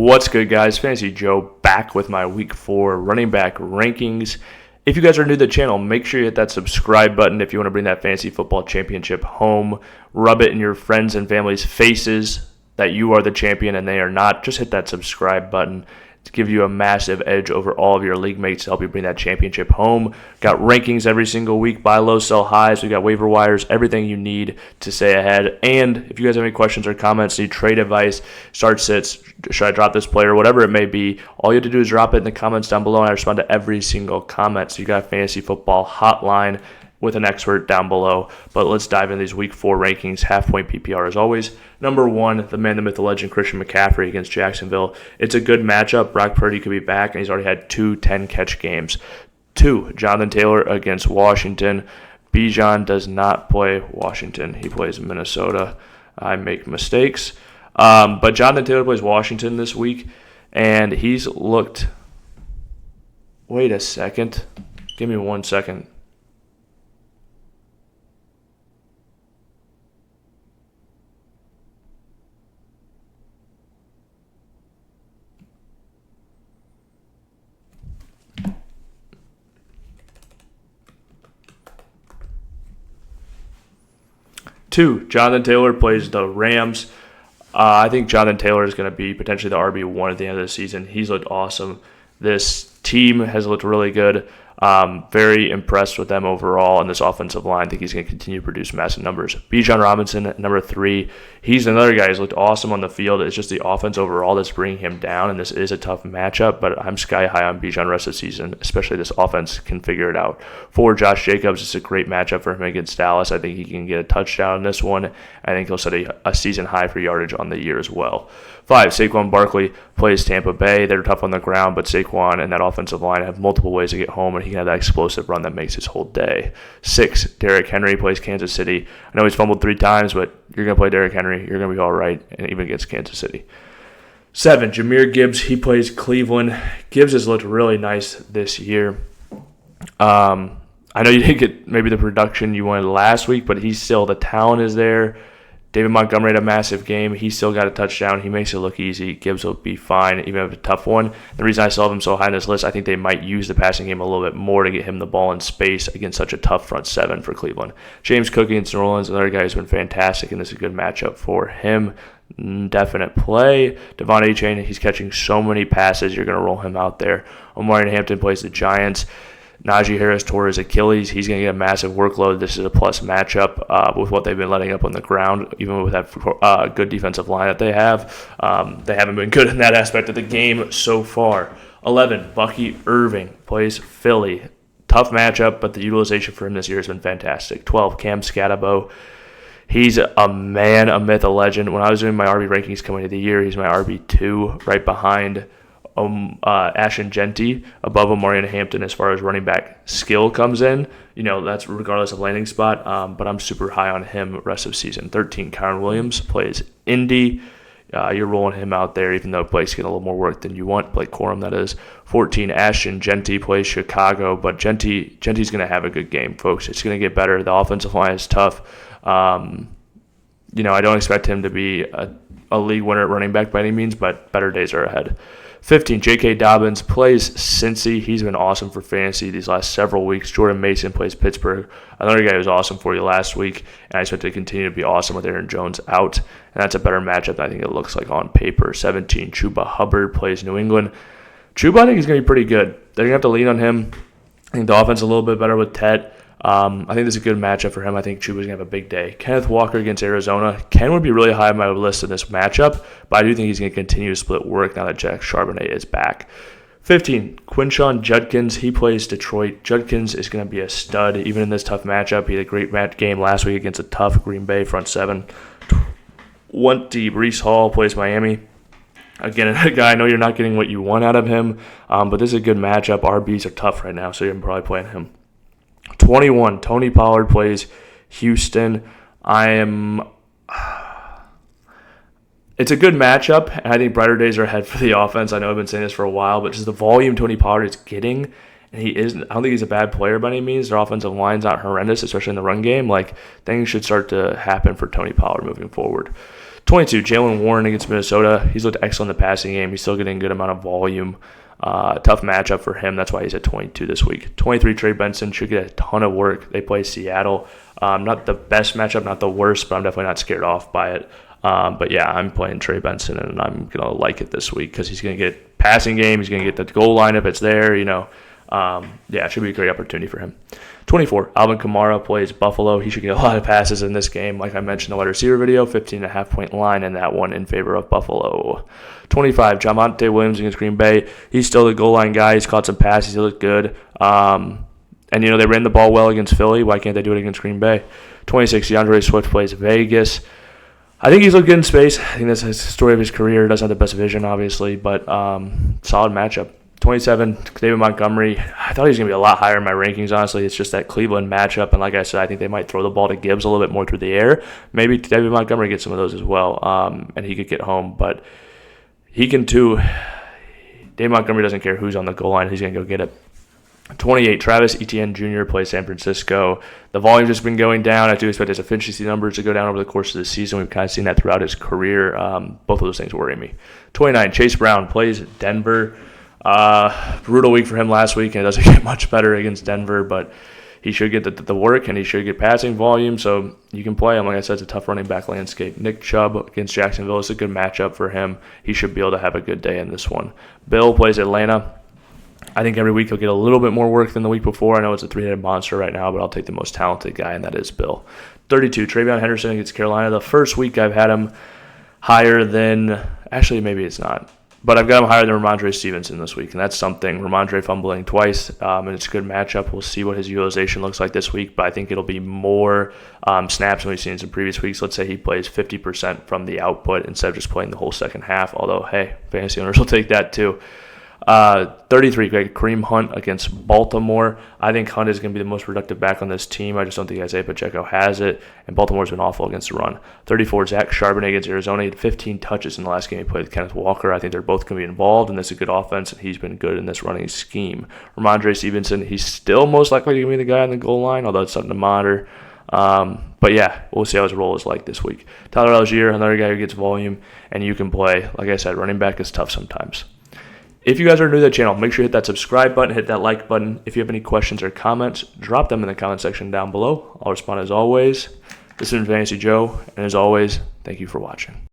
What's good, guys? Fantasy Joe back with my Week 4 running back rankings. If you guys are new to the channel, make sure you hit that subscribe button if you want to bring that fantasy football championship home. Rub it in your friends and family's faces that you are the champion and they are not. Just hit that subscribe button to give you a massive edge over all of your league mates to help you bring that championship home. Got rankings every single week, buy low, sell highs. We got waiver wires, everything you need to stay ahead. And if you guys have any questions or comments, need trade advice, start sits, should I drop this player, whatever it may be, all you have to do is drop it in the comments down below, and I respond to every single comment. So you got a fantasy football hotline with an expert down below. But let's dive into these Week 4 rankings. Half-point PPR as always. Number 1, the man, the myth, the legend, Christian McCaffrey against Jacksonville. It's a good matchup. Brock Purdy could be back, and he's already had 2 10-catch games. 2, Jonathan Taylor against Washington. Bijan does not play Washington. He plays Minnesota. I make mistakes. But Jonathan Taylor plays Washington this week, and he's looked... Wait a second. Give me 1 second. Two, Jonathan Taylor plays the Rams. I think Jonathan Taylor is going to be potentially the RB1 at the end of the season. He's looked awesome. This team has looked really good. Very impressed with them overall, and this offensive line. I think he's going to continue to produce massive numbers. Bijan Robinson at number 3. He's another guy who's looked awesome on the field. It's just the offense overall that's bringing him down, and this is a tough matchup, but I'm sky high on Bijan rest of the season, especially this offense can figure it out. 4, Josh Jacobs. It's a great matchup for him against Dallas. I think he can get a touchdown in this one. I think he'll set a season high for yardage on the year as well. 5, Saquon Barkley plays Tampa Bay. They're tough on the ground, but Saquon and that offensive line have multiple ways to get home, and he can have that explosive run that makes his whole day. 6, Derrick Henry plays Kansas City. I know he's fumbled 3 times, but you're going to play Derrick Henry. You're going to be all right, and even against Kansas City. 7, Jahmyr Gibbs. He plays Cleveland. Gibbs has looked really nice this year. I know you didn't get maybe the production you wanted last week, but he's still, the talent is there. David Montgomery had a massive game. He still got a touchdown. He makes it look easy. Gibbs will be fine, even if it's a tough one. The reason I still have him so high on this list, I think they might use the passing game a little bit more to get him the ball in space against such a tough front 7 for Cleveland. James Cook against New Orleans, another guy who's been fantastic, and this is a good matchup for him. Definite play. Devon A-Chain, he's catching so many passes. You're going to roll him out there. Omarion Hampton plays the Giants. Najee Harris tore his Achilles. He's going to get a massive workload. This is a plus matchup with what they've been letting up on the ground, even with that good defensive line that they have. They haven't been good in that aspect of the game so far. 11, Bucky Irving plays Philly. Tough matchup, but the utilization for him this year has been fantastic. 12, Cam Scatabo. He's a man, a myth, a legend. When I was doing my RB rankings coming into the year, he's my RB2, right behind Ashton, Jeanty, above Omarion Hampton as far as running back skill comes in. You know, that's regardless of landing spot, but I'm super high on him rest of season. 13, Kyron Williams plays Indy. You're rolling him out there, even though Blake's getting a little more work than you want. Blake Corum, that is. 14, Ashton, Jeanty plays Chicago, but Jeanty's going to have a good game, folks. It's going to get better. The offensive line is tough. I don't expect him to be a league winner at running back by any means, but better days are ahead. 15, J.K. Dobbins plays Cincy. He's been awesome for fantasy these last several weeks. Jordan Mason plays Pittsburgh. Another guy who was awesome for you last week, and I expect to continue to be awesome with Aaron Jones out. And that's a better matchup than I think it looks like on paper. 17, Chuba Hubbard plays New England. Chuba, I think, is going to be pretty good. They're going to have to lean on him. I think the offense is a little bit better with Tet. I think this is a good matchup for him. I think Chuba's going to have a big day. Kenneth Walker against Arizona. Ken would be really high on my list in this matchup, but I do think he's going to continue to split work now that Jack Charbonnet is back. 15, Quinshon Judkins. He plays Detroit. Judkins is going to be a stud even in this tough matchup. He had a great game last week against a tough Green Bay front 7. 20, Breece Hall plays Miami. Again, a guy, I know you're not getting what you want out of him, but this is a good matchup. RBs are tough right now, so you're probably playing him. 21, Tony Pollard plays Houston. It's a good matchup, and I think brighter days are ahead for the offense. I know I've been saying this for a while, but just the volume Tony Pollard is getting, and I don't think he's a bad player by any means. Their offensive line's not horrendous, especially in the run game. Like, things should start to happen for Tony Pollard moving forward. 22, Jaylen Warren against Minnesota. He's looked excellent in the passing game. He's still getting a good amount of volume. Tough matchup for him. That's why he's at 22 this week. 23, Trey Benson should get a ton of work. They play Seattle. Not the best matchup, not the worst, but I'm definitely not scared off by it. But yeah, I'm playing Trey Benson, and I'm going to like it this week because he's going to get passing game. He's going to get the goal line if it's there, Yeah, it should be a great opportunity for him. 24, Alvin Kamara plays Buffalo. He should get a lot of passes in this game. Like I mentioned in the wide receiver video, 15.5-point line in that one in favor of Buffalo. 25, Jahmyr Williams against Green Bay. He's still the goal line guy. He's caught some passes. He looked good. And, they ran the ball well against Philly. Why can't they do it against Green Bay? 26, DeAndre Swift plays Vegas. I think he's looked good in space. I think that's the story of his career. Doesn't have the best vision, obviously, but solid matchup. 27, David Montgomery. I thought he was going to be a lot higher in my rankings, honestly. It's just that Cleveland matchup, and like I said, I think they might throw the ball to Gibbs a little bit more through the air. Maybe David Montgomery gets some of those as well, and he could get home, but he can too. David Montgomery doesn't care who's on the goal line. He's going to go get it. 28, Travis Etienne Jr. plays San Francisco. The volume's just been going down. I do expect his efficiency numbers to go down over the course of the season. We've kind of seen that throughout his career. Both of those things worry me. 29, Chase Brown plays Denver. Brutal week for him last week, and it doesn't get much better against Denver, but he should get the work, and he should get passing volume, so you can play him. Like I said, it's a tough running back landscape. Nick Chubb against Jacksonville is a good matchup for him. He should be able to have a good day in this one. Bill plays Atlanta. I think every week he'll get a little bit more work than the week before. I know it's a three-headed monster right now, but I'll take the most talented guy, and that is Bill. 32, Travion Henderson against Carolina. The first week I've had him higher than – actually, maybe it's not. But I've got him higher than Ramondre Stevenson this week, and that's something. Ramondre fumbling twice, and it's a good matchup. We'll see what his utilization looks like this week, but I think it'll be more snaps than we've seen in some previous weeks. Let's say he plays 50% from the output instead of just playing the whole second half, although, hey, fantasy owners will take that too. 33, Kareem Hunt against Baltimore. I think Hunt is going to be the most productive back on this team. I just don't think Isaiah Pacheco has it, and Baltimore's been awful against the run. 34, Zach Charbonnet against Arizona. He had 15 touches in the last game he played with Kenneth Walker. I think they're both going to be involved, and this is a good offense, and he's been good in this running scheme. Ramondre Stevenson, he's still most likely going to be the guy on the goal line, although it's something to monitor. But yeah, we'll see how his role is like this week. Tyler Algier, another guy who gets volume, and you can play. Like I said, running back is tough sometimes. If you guys are new to the channel, make sure you hit that subscribe button, hit that like button. If you have any questions or comments, drop them in the comment section down below. I'll respond as always. This is Fantasy Joe, and as always, thank you for watching.